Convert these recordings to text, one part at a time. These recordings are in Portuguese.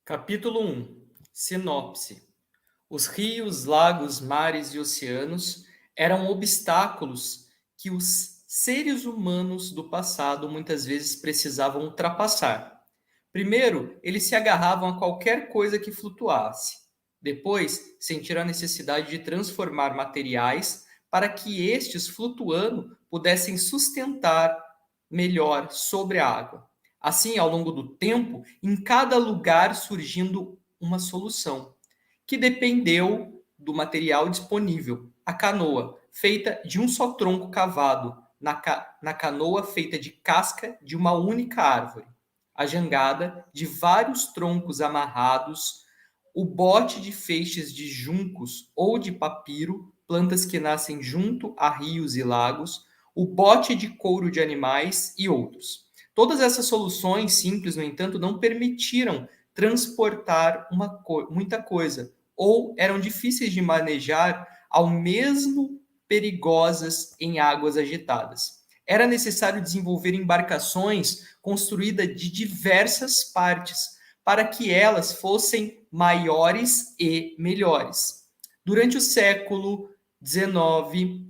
Capítulo 1. Sinopse. Os rios, lagos, mares e oceanos eram obstáculos que os seres humanos do passado muitas vezes precisavam ultrapassar. Primeiro, eles se agarravam a qualquer coisa que flutuasse. Depois, sentiram a necessidade de transformar materiais para que estes, flutuando, pudessem sustentar melhor sobre a água. Assim, ao longo do tempo, em cada lugar surgindo uma solução, que dependeu do material disponível. A canoa, feita de um só tronco cavado, na canoa feita de casca de uma única árvore. A jangada, de vários troncos amarrados, o bote de feixes de juncos ou de papiro, plantas que nascem junto a rios e lagos, o bote de couro de animais e outros. Todas essas soluções simples, no entanto, não permitiram transportar muita coisa, ou eram difíceis de manejar, ao mesmo perigosas em águas agitadas. Era necessário desenvolver embarcações construídas de diversas partes, para que elas fossem maiores e melhores. Durante o século XIX,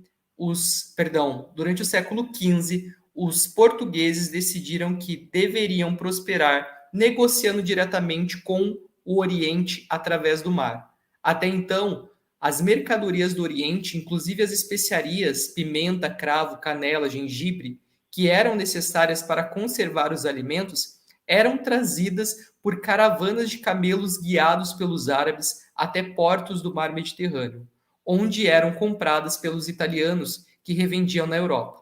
durante o século XV, os portugueses decidiram que deveriam prosperar negociando diretamente com o Oriente através do mar. Até então, as mercadorias do Oriente, inclusive as especiarias, pimenta, cravo, canela, gengibre, que eram necessárias para conservar os alimentos, eram trazidas por caravanas de camelos guiados pelos árabes até portos do mar Mediterrâneo, onde eram compradas pelos italianos que revendiam na Europa.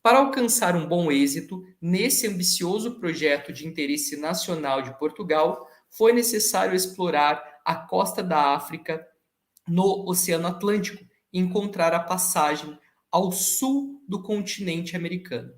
Para alcançar um bom êxito nesse ambicioso projeto de interesse nacional de Portugal, foi necessário explorar a costa da África no Oceano Atlântico e encontrar a passagem ao sul do continente americano.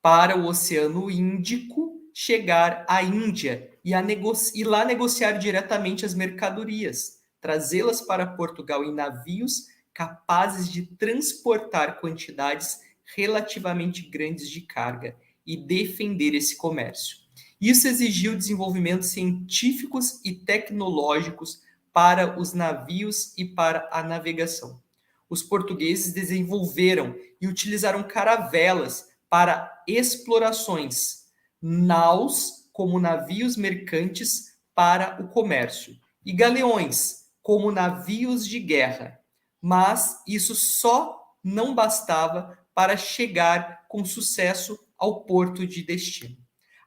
Para o Oceano Índico, chegar à Índia e lá negociar diretamente as mercadorias, trazê-las para Portugal em navios capazes de transportar quantidades relativamente grandes de carga e defender esse comércio. Isso exigiu desenvolvimentos científicos e tecnológicos para os navios e para a navegação. Os portugueses desenvolveram e utilizaram caravelas para explorações, naus como navios mercantes para o comércio e galeões como navios de guerra. Mas isso só não bastava para chegar com sucesso ao porto de destino.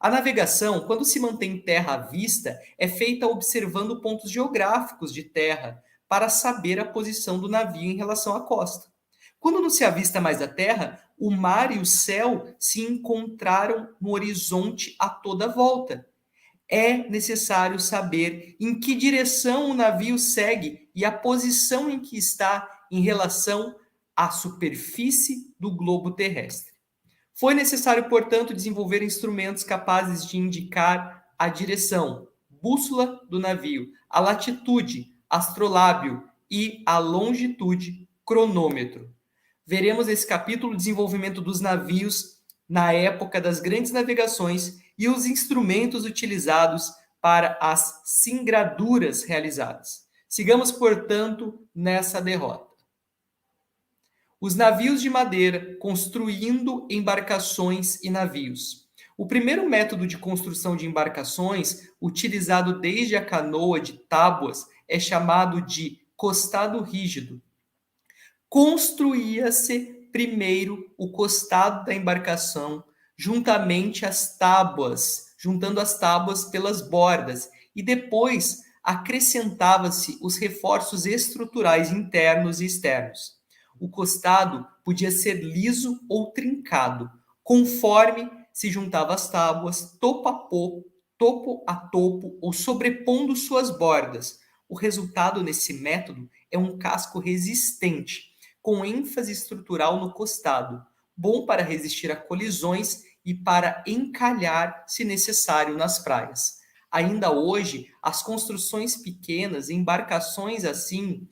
A navegação, quando se mantém terra à vista, é feita observando pontos geográficos de terra para saber a posição do navio em relação à costa. Quando não se avista mais a terra, o mar e o céu se encontraram no horizonte a toda volta. É necessário saber em que direção o navio segue e a posição em que está em relação à superfície do globo terrestre. Foi necessário, portanto, desenvolver instrumentos capazes de indicar a direção, bússola do navio, a latitude, astrolábio e a longitude, cronômetro. Veremos nesse capítulo o desenvolvimento dos navios na época das grandes navegações e os instrumentos utilizados para as singraduras realizadas. Sigamos, portanto, nessa derrota. Os navios de madeira construindo embarcações e navios. O primeiro método de construção de embarcações, utilizado desde a canoa de tábuas, é chamado de costado rígido. Construía-se primeiro o costado da embarcação, juntando as tábuas pelas bordas, e depois acrescentava-se os reforços estruturais internos e externos. O costado podia ser liso ou trincado, conforme se juntava as tábuas, topo a topo ou sobrepondo suas bordas. O resultado nesse método é um casco resistente, com ênfase estrutural no costado, bom para resistir a colisões e para encalhar, se necessário, nas praias. Ainda hoje, as construções pequenas, embarcações assim,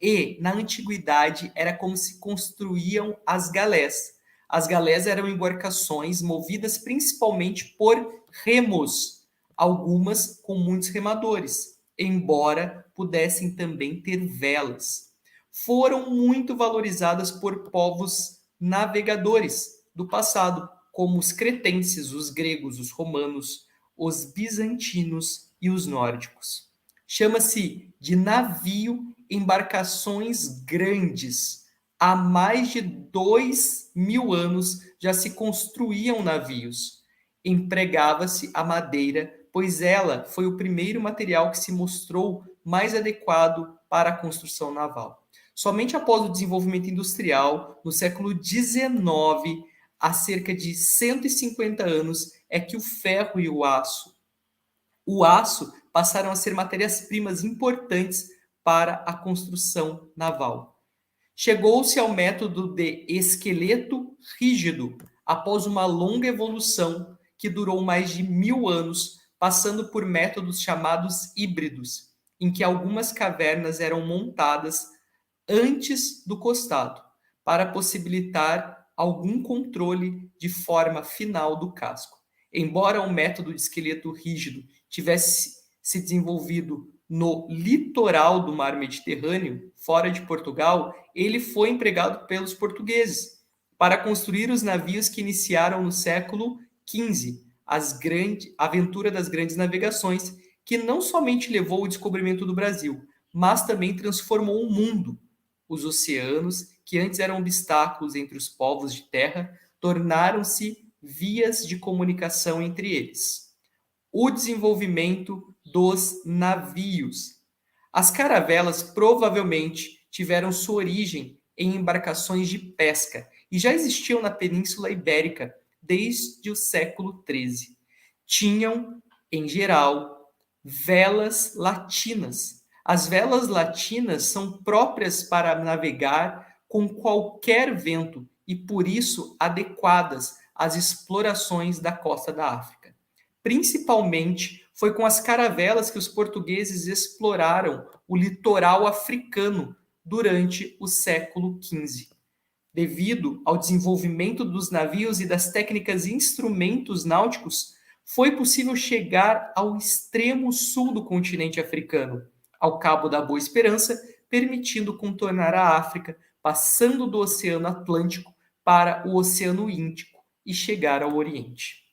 e na antiguidade era como se construíam as galés. As galés eram embarcações movidas principalmente por remos, algumas com muitos remadores, embora pudessem também ter velas. Foram muito valorizadas por povos navegadores do passado, como os cretenses, os gregos, os romanos, os bizantinos e os nórdicos. Chama-se de navio embarcações grandes. Há mais de 2.000 anos já se construíam navios. Empregava-se a madeira, pois ela foi o primeiro material que se mostrou mais adequado para a construção naval. Somente após o desenvolvimento industrial, no século XIX, há cerca de 150 anos, é que o ferro e o aço passaram a ser matérias-primas importantes para a construção naval. Chegou-se ao método de esqueleto rígido após uma longa evolução que durou mais de 1.000 anos, passando por métodos chamados híbridos, em que algumas cavernas eram montadas antes do costado, para possibilitar algum controle de forma final do casco. Embora o método de esqueleto rígido tivesse se desenvolvido no litoral do mar Mediterrâneo, fora de Portugal, ele foi empregado pelos portugueses para construir os navios que iniciaram no século XV, a aventura das grandes navegações, que não somente levou ao descobrimento do Brasil, mas também transformou o mundo. Os oceanos, que antes eram obstáculos entre os povos de terra, tornaram-se vias de comunicação entre eles. O desenvolvimento dos navios. As caravelas provavelmente tiveram sua origem em embarcações de pesca e já existiam na Península Ibérica desde o século XIII. Tinham, em geral, velas latinas. As velas latinas são próprias para navegar com qualquer vento e, por isso, adequadas às explorações da costa da África. Principalmente, foi com as caravelas que os portugueses exploraram o litoral africano durante o século XV. Devido ao desenvolvimento dos navios e das técnicas e instrumentos náuticos, foi possível chegar ao extremo sul do continente africano, ao Cabo da Boa Esperança, permitindo contornar a África, passando do Oceano Atlântico para o Oceano Índico e chegar ao Oriente.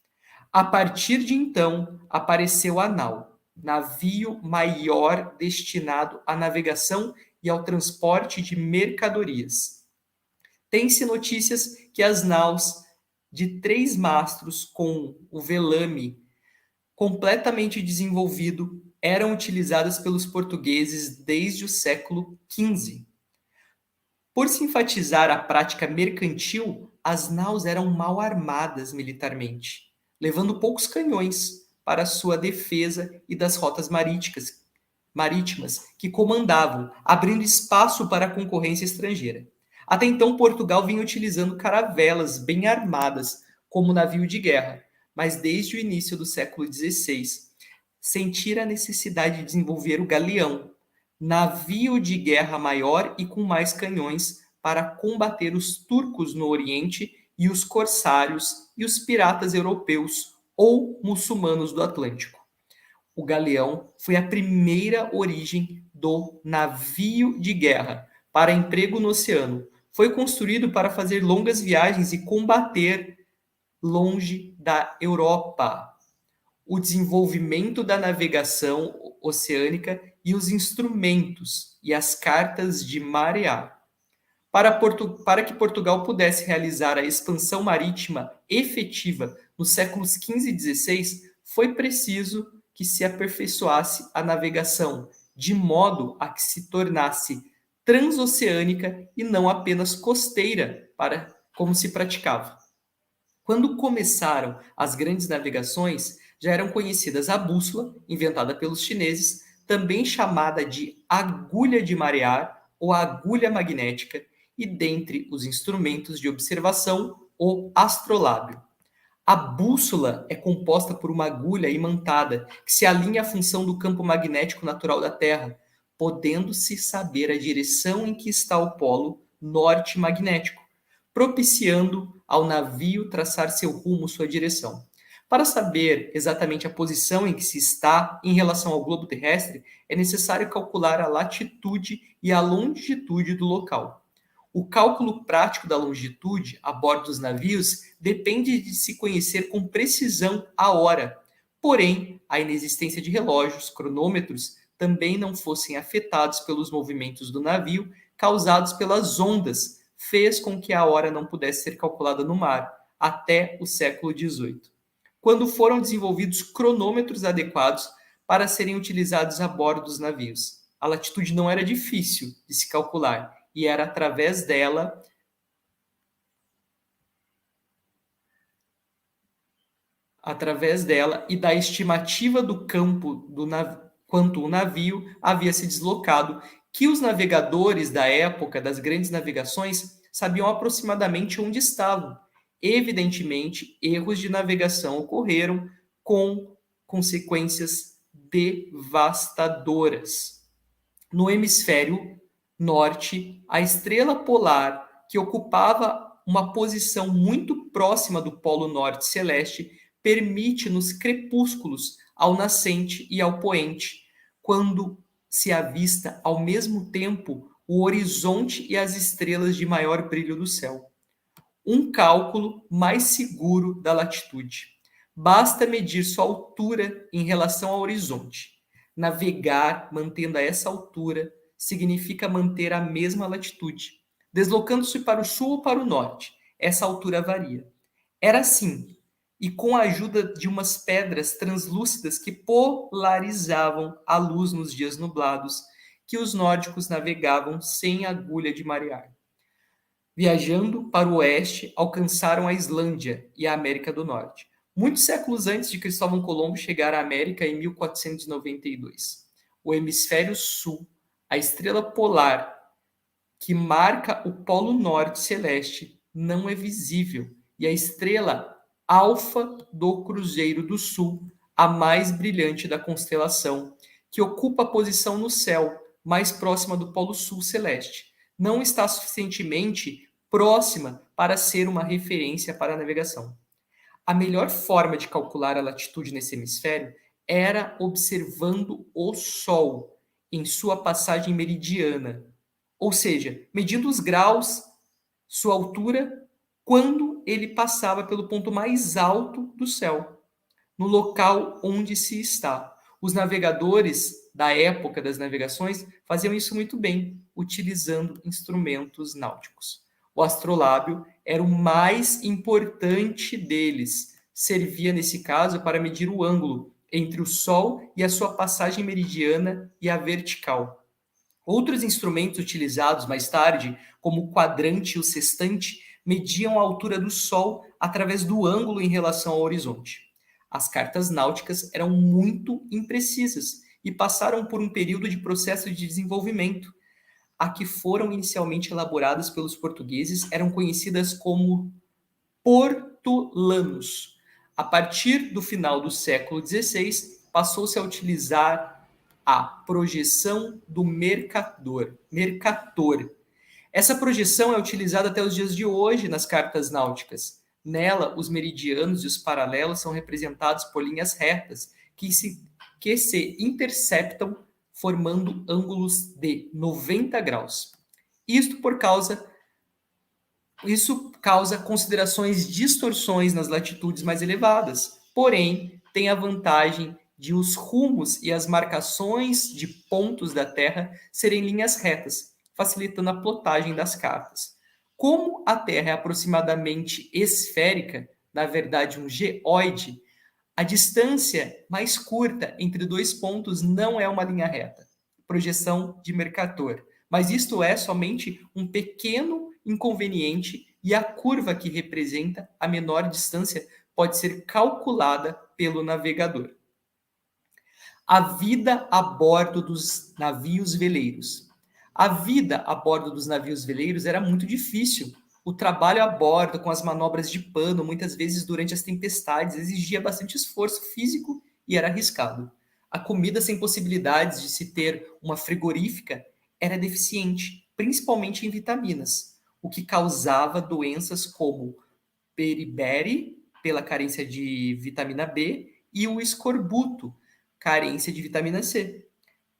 A partir de então, apareceu a nau, navio maior destinado à navegação e ao transporte de mercadorias. Tem-se notícias que as naus de 3 mastros com o velame completamente desenvolvido eram utilizadas pelos portugueses desde o século XV. Por se enfatizar a prática mercantil, as naus eram mal armadas militarmente, levando poucos canhões para sua defesa e das rotas marítimas que comandavam, abrindo espaço para a concorrência estrangeira. Até então, Portugal vinha utilizando caravelas bem armadas como navio de guerra, mas desde o início do século XVI, sentira a necessidade de desenvolver o galeão, navio de guerra maior e com mais canhões para combater os turcos no Oriente e os corsários e os piratas europeus ou muçulmanos do Atlântico. O galeão foi a primeira origem do navio de guerra para emprego no oceano. Foi construído para fazer longas viagens e combater longe da Europa. O desenvolvimento da navegação oceânica e os instrumentos e as cartas de marear. Para que Portugal pudesse realizar a expansão marítima efetiva nos séculos XV e XVI, foi preciso que se aperfeiçoasse a navegação, de modo a que se tornasse transoceânica e não apenas costeira, como se praticava. Quando começaram as grandes navegações, já eram conhecidas a bússola, inventada pelos chineses, também chamada de agulha de marear ou agulha magnética, e dentre os instrumentos de observação, o astrolábio. A bússola é composta por uma agulha imantada que se alinha à função do campo magnético natural da Terra, podendo-se saber a direção em que está o polo norte magnético, propiciando ao navio traçar seu rumo, sua direção. Para saber exatamente a posição em que se está em relação ao globo terrestre, é necessário calcular a latitude e a longitude do local. O cálculo prático da longitude a bordo dos navios depende de se conhecer com precisão a hora. Porém, a inexistência de relógios, cronômetros, também não fossem afetados pelos movimentos do navio causados pelas ondas, fez com que a hora não pudesse ser calculada no mar até o século XVIII, quando foram desenvolvidos cronômetros adequados para serem utilizados a bordo dos navios. A latitude não era difícil de se calcular e era através dela e da estimativa do campo quanto o navio havia se deslocado, que os navegadores da época das grandes navegações sabiam aproximadamente onde estavam. Evidentemente, erros de navegação ocorreram com consequências devastadoras. No hemisfério norte, a estrela polar, que ocupava uma posição muito próxima do polo norte celeste, permite nos crepúsculos, ao nascente e ao poente, quando se avista ao mesmo tempo o horizonte e as estrelas de maior brilho do céu. Um cálculo mais seguro da latitude. Basta medir sua altura em relação ao horizonte. Navegar mantendo a essa altura significa manter a mesma latitude. Deslocando-se para o sul ou para o norte, essa altura varia. Era assim, e com a ajuda de umas pedras translúcidas que polarizavam a luz nos dias nublados, que os nórdicos navegavam sem agulha de marear. Viajando para o oeste, alcançaram a Islândia e a América do Norte. Muitos séculos antes de Cristóvão Colombo chegar à América em 1492. O hemisfério sul, a estrela polar que marca o polo norte celeste, não é visível, e a estrela Alfa do Cruzeiro do Sul, a mais brilhante da constelação, que ocupa a posição no céu mais próxima do polo sul celeste, não está suficientemente próxima para ser uma referência para a navegação. A melhor forma de calcular a latitude nesse hemisfério era observando o Sol em sua passagem meridiana, ou seja, medindo os graus, sua altura, quando ele passava pelo ponto mais alto do céu, no local onde se está. Os navegadores da época das navegações faziam isso muito bem, utilizando instrumentos náuticos. O astrolábio era o mais importante deles. Servia, nesse caso, para medir o ângulo entre o Sol e a sua passagem meridiana e a vertical. Outros instrumentos utilizados mais tarde, como o quadrante e o sextante, mediam a altura do Sol através do ângulo em relação ao horizonte. As cartas náuticas eram muito imprecisas e passaram por um período de processo de desenvolvimento. A que foram inicialmente elaboradas pelos portugueses eram conhecidas como portulanos. A partir do final do século XVI, passou-se a utilizar a projeção do Mercator. Essa projeção é utilizada até os dias de hoje nas cartas náuticas. Nela, os meridianos e os paralelos são representados por linhas retas que se interceptam formando ângulos de 90 graus. Isso causa considerações distorções nas latitudes mais elevadas, porém tem a vantagem de os rumos e as marcações de pontos da Terra serem linhas retas, facilitando a plotagem das cartas. Como a Terra é aproximadamente esférica, na verdade um geóide, a distância mais curta entre dois pontos não é uma linha reta, projeção de Mercator, mas isto é somente um pequeno inconveniente e a curva que representa a menor distância pode ser calculada pelo navegador. A vida a bordo dos navios veleiros. A vida a bordo dos navios veleiros era muito difícil. O trabalho a bordo, com as manobras de pano, muitas vezes durante as tempestades, exigia bastante esforço físico e era arriscado. A comida sem possibilidades de se ter uma frigorífica era deficiente, principalmente em vitaminas, o que causava doenças como beriberi, pela carência de vitamina B, e o escorbuto, carência de vitamina C.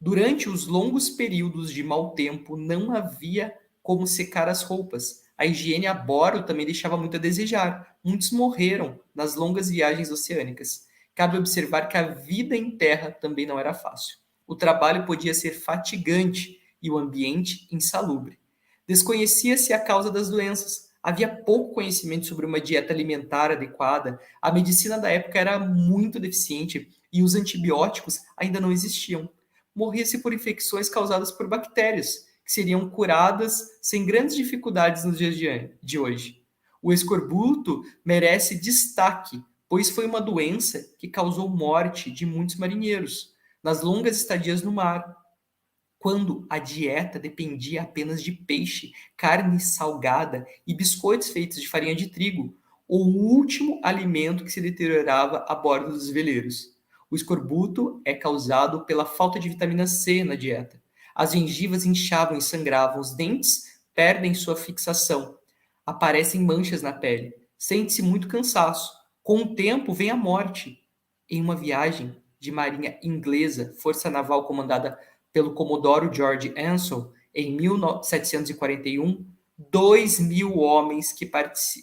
Durante os longos períodos de mau tempo, não havia como secar as roupas. A higiene a bordo também deixava muito a desejar. Muitos morreram nas longas viagens oceânicas. Cabe observar que a vida em terra também não era fácil. O trabalho podia ser fatigante e o ambiente insalubre. Desconhecia-se a causa das doenças. Havia pouco conhecimento sobre uma dieta alimentar adequada. A medicina da época era muito deficiente e os antibióticos ainda não existiam. Morria-se por infecções causadas por bactérias, que seriam curadas sem grandes dificuldades nos dias de hoje. O escorbuto merece destaque, pois foi uma doença que causou morte de muitos marinheiros nas longas estadias no mar, quando a dieta dependia apenas de peixe, carne salgada e biscoitos feitos de farinha de trigo, o último alimento que se deteriorava a bordo dos veleiros. O escorbuto é causado pela falta de vitamina C na dieta. As gengivas inchavam e sangravam, os dentes perdem sua fixação, aparecem manchas na pele, sente-se muito cansaço. Com o tempo vem a morte. Em uma viagem de marinha inglesa, força naval comandada pelo Comodoro George Ansel, em 1741, 2.000 homens que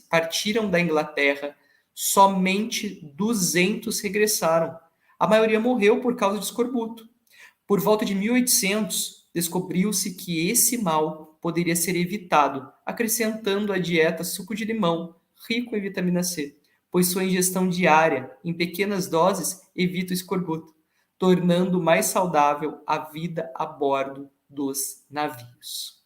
partiram da Inglaterra, somente 200 regressaram. A maioria morreu por causa de escorbuto. Por volta de 1800, descobriu-se que esse mal poderia ser evitado, acrescentando à dieta suco de limão, rico em vitamina C, pois sua ingestão diária, em pequenas doses, evita o escorbuto, tornando mais saudável a vida a bordo dos navios.